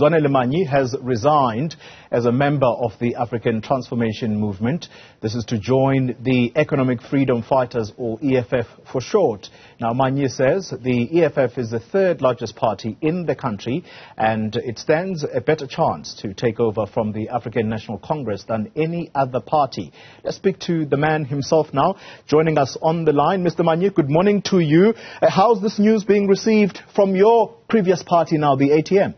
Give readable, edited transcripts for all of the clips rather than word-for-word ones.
Mzwanele Manyi has resigned as a member of the African Transformation Movement. This is to join the Economic Freedom Fighters, or EFF for short. Now, Manyi says the EFF is the third largest party in the country and it stands a better chance to take over from the African National Congress than any other party. Let's speak to the man himself now, joining us on the line. Mr. Manyi, good morning to you. How's this news being received from your previous party now, the ATM?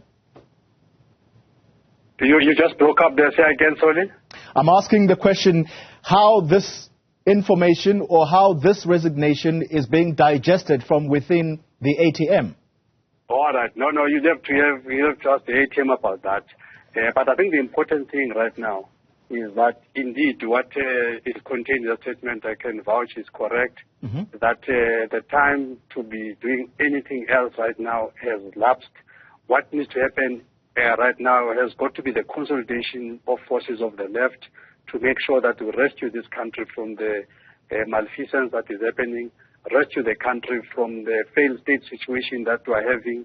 You just broke up there. Say again, sorry. I'm asking the question how this information or how this resignation is being digested from within the ATM. All right. No, you have to ask the ATM about that. But I think the important thing right now is that indeed what is contained in the statement, I can vouch, is correct. That the time to be doing anything else right now has lapsed. What needs to happen right now has got to be the consolidation of forces of the left to make sure that we rescue this country from the malfeasance that is happening, rescue the country from the failed state situation that we are having,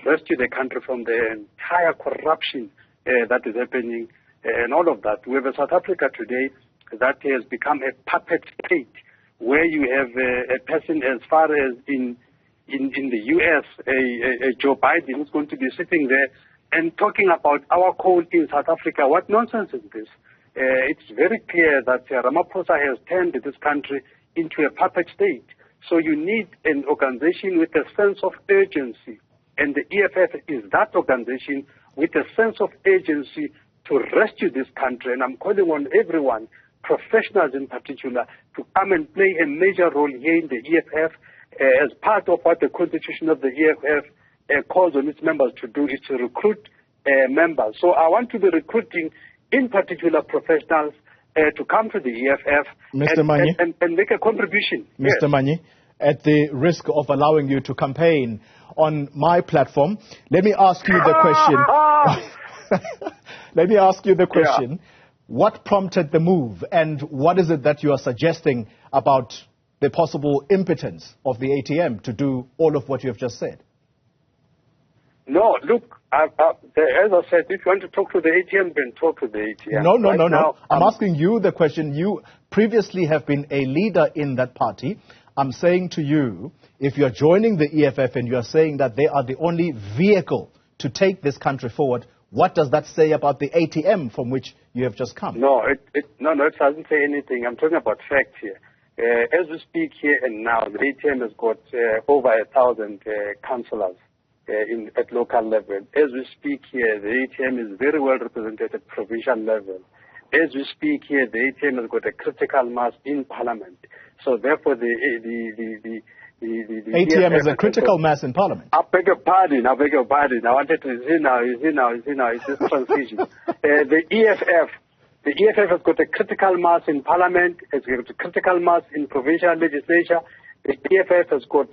rescue the country from the entire corruption that is happening, and all of that. We have a South Africa today that has become a puppet state where you have a person as far as in the U.S., a Joe Biden who's going to be sitting there and talking about our coal in South Africa. What nonsense is this? It's very clear that Ramaphosa has turned this country into a puppet state. So you need an organization with a sense of urgency. And the EFF is that organization with a sense of urgency to rescue this country. And I'm calling on everyone, professionals in particular, to come and play a major role here in the EFF as part of what the constitution of the EFF calls on its members to do, is to recruit members. So I want to be recruiting, in particular, professionals to come to the EFF and make a contribution. Mr. Manyi, at the risk of allowing you to campaign on my platform, let me ask you the question. Let me ask you the question. Yeah. What prompted the move, and what is it that you are suggesting about the possible impotence of the ATM to do all of what you have just said? No, look, as I said, if you want to talk to the ATM, then talk to the ATM. No. I'm asking you the question. You previously have been a leader in that party. I'm saying to you, if you're joining the EFF and you're saying that they are the only vehicle to take this country forward, what does that say about the ATM from which you have just come? No, it doesn't say anything. I'm talking about facts here. As we speak here and now, the ATM has got over 1,000 councillors at local level. As we speak here, the ATM is very well represented at provincial level. As we speak here, the ATM has got a critical mass in Parliament. So therefore, the ATM is a critical mass in Parliament. I beg your pardon. I wanted to say now, it's this transition. The EFF has got a critical mass in Parliament, it's got a critical mass in provincial legislature. The EFF has got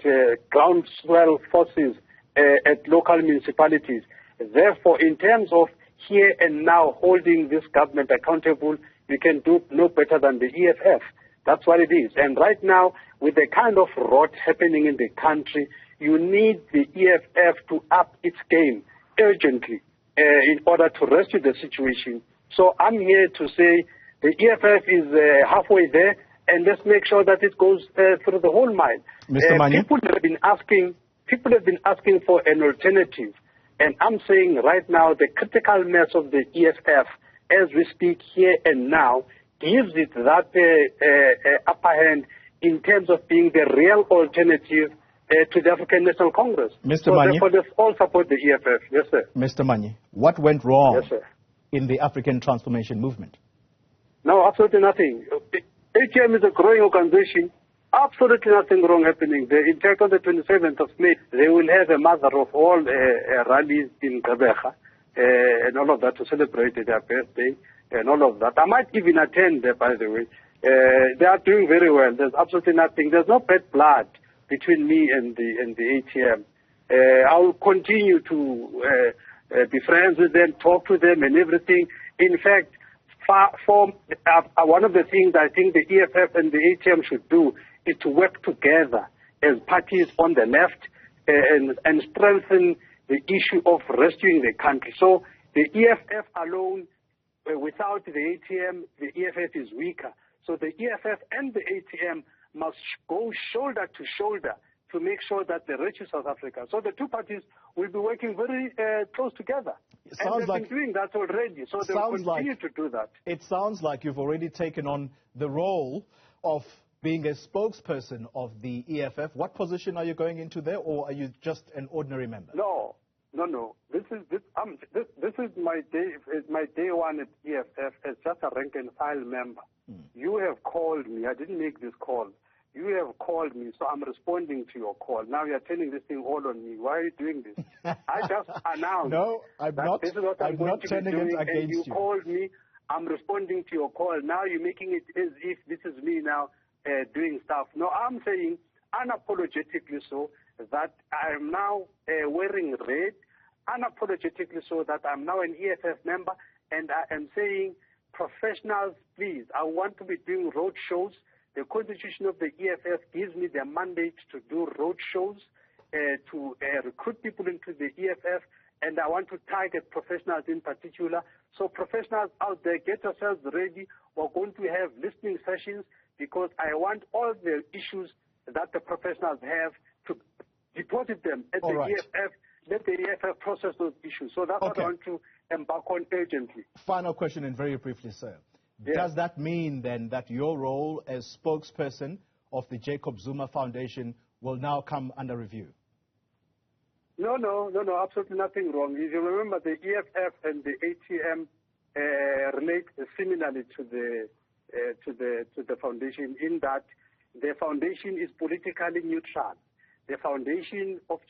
groundswell forces at local municipalities. Therefore, in terms of here and now holding this government accountable, you can do no better than the EFF. That's what it is. And right now, with the kind of rot happening in the country, you need the EFF to up its game urgently in order to rescue the situation. So I'm here to say the EFF is halfway there, and let's make sure that it goes through the whole mile. Mr. Manyi? People have been asking for an alternative, and I'm saying right now the critical mass of the EFF, as we speak here and now, gives it that upper hand in terms of being the real alternative to the African National Congress. Mr. Manyi, therefore, let's all support the EFF. Yes, sir. Mr. Manyi, what went wrong yes, sir. in the African Transformation Movement? No, absolutely nothing. ATM is a growing organization. Absolutely nothing wrong happening there. In fact, on the 27th of May, they will have a mother of all rallies in Gqeberha and all of that to celebrate their birthday and all of that. I might even attend there, by the way. They are doing very well. There's absolutely nothing. There's no bad blood between me and the ATM. I will continue to be friends with them, talk to them and everything. In fact, one of the things I think the EFF and the ATM should do is to work together as parties on the left and strengthen the issue of rescuing the country. So the EFF alone, without the ATM, the EFF is weaker. So the EFF and the ATM must go shoulder to shoulder to make sure that they rescue South Africa. So the two parties will be working very close together. And they've been doing that already, so they will continue to do that. It sounds like you've already taken on the role of being a spokesperson of the EFF. What position are you going into there, or are you just an ordinary member? No. This is my day one at EFF as just a rank and file member. You have called me. I didn't make this call. You have called me, so I'm responding to your call. Now you're turning this thing all on me. Why are you doing this? I just announced. No, I'm not. This is what I'm not turning it against and you. Called me. I'm responding to your call. Now you're making it as if this is me now doing stuff. No, I'm saying unapologetically so that I am now wearing red, unapologetically so that I'm now an EFF member, and I am saying, professionals, please, I want to be doing road shows. The constitution of the EFF gives me the mandate to do road shows, to recruit people into the EFF, and I want to target professionals in particular. So professionals out there, get yourselves ready. We're going to have listening sessions because I want all the issues that the professionals have to deposit them at the EFF. Let the EFF process those issues. So that's what I want to embark on urgently. Final question, and very briefly, sir. Yes. Does that mean then that your role as spokesperson of the Jacob Zuma Foundation will now come under review? No, absolutely nothing wrong. If you remember, the EFF and the ATM relate similarly to the foundation in that the foundation is politically neutral. The foundation of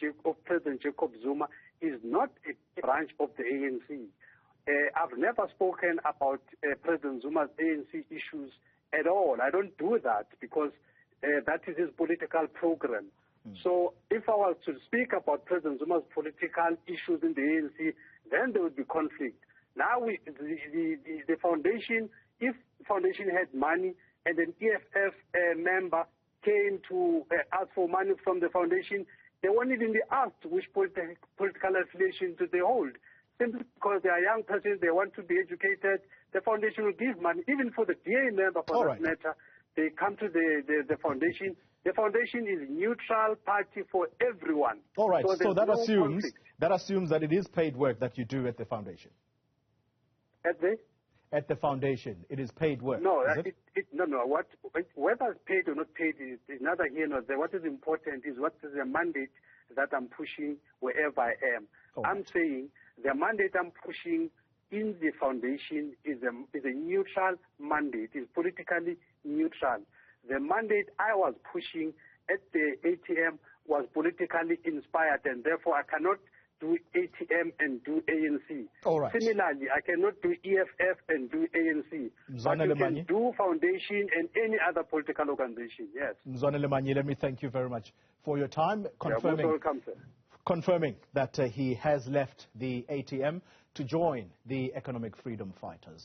President Jacob Zuma is not a branch of the ANC. I've never spoken about President Zuma's ANC issues at all. I don't do that because that is his political program. So if I was to speak about President Zuma's political issues in the ANC, then there would be conflict. Now the foundation, if the foundation had money and an EFF member came to ask for money from the foundation, they won't even be asked which political affiliation do they hold. Simply because they are young persons, they want to be educated, the foundation will give money. Even for the DA member, for that matter, they come to the foundation. The foundation is a neutral party for everyone. All right, so that assumes that it is paid work that you do at the foundation. At the foundation, it is paid work. No, whether it's paid or not paid is neither here nor there. What is important is what is the mandate that I'm pushing wherever I am. I'm saying the mandate I'm pushing in the foundation is a neutral mandate, is politically neutral. The mandate I was pushing at the ATM was politically inspired, and therefore I cannot do ATM and do ANC. Similarly, I cannot do EFF and do ANC. But you can do foundation and any other political organization, yes. Mzwanele Manyi, let me thank you very much for your time, confirming that he has left the ATM to join the economic freedom fighters.